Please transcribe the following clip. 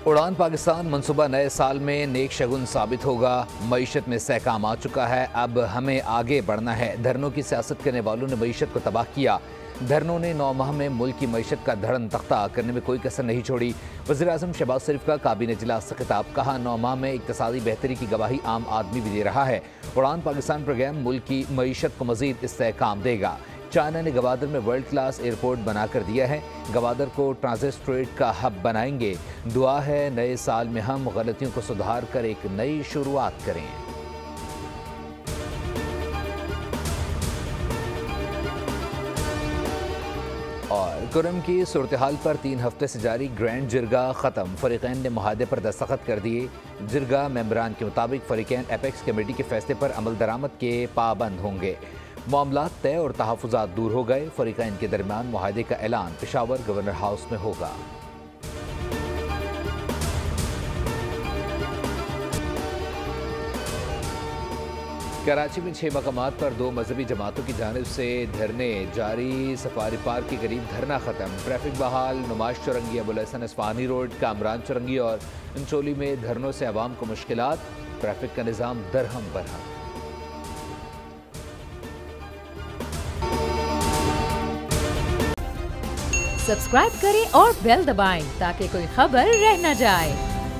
उड़ान पाकिस्तान मंसूबा नए साल में नेक शगुन साबित होगा। मईशत में सहकाम आ चुका है, अब हमें आगे बढ़ना है। धरनों की सियासत करने वालों ने मईशत को तबाह किया। धरनों ने 9 माह में मुल्क की मईशत का धड़न तख्ता करने में कोई कसर नहीं छोड़ी। वज़ीर-ए-आज़म शहबाज शरीफ का काबीना इजलास से खिताब, कहा 9 माह में इक़्तिसादी बेहतरी की गवाही आम आदमी भी दे रहा है। उड़ान पाकिस्तान प्रोग्राम मुल्क की मईशत को मज़ीद इस्तेहकाम देगा। चाइना ने गवादर में वर्ल्ड क्लास एयरपोर्ट बनाकर दिया है। गवादर को ट्रांजिट ट्रेड का हब बनाएंगे। दुआ है नए साल में हम गलतियों को सुधार कर एक नई शुरुआत करें। और कुरम की सूरत हाल पर 3 हफ्ते से जारी ग्रैंड जिरगा ख़त्म। फ़रीक़ैन ने मुआहदे पर दस्तखत कर दिए। जिरगा मेंबरान के मुताबिक फ़रीक़ैन एपेक्स कमेटी के फैसले पर अमल दरामद के पाबंद होंगे। मामलात तय और तहफ़्फ़ुज़ात दूर हो गए। फ़रीक़ैन के दरमियान मुआहदे का ऐलान पेशावर गवर्नर हाउस में होगा। कराची में 6 मकामात पर 2 मजहबी जमातों की जानिब से धरने जारी। सफारी पार्क के करीब धरना खत्म। ट्रैफिक बहाल। नुमाइश चौरंगी, अबुल हसन अस्फहानी रोड, कामरान चौरंगी और इंचोली में धरनों से आवाम को मुश्किलात। ट्रैफिक का निज़ाम दरहम बरहम। सब्सक्राइब करें और बेल दबाएं ताकि कोई खबर रह न जाए।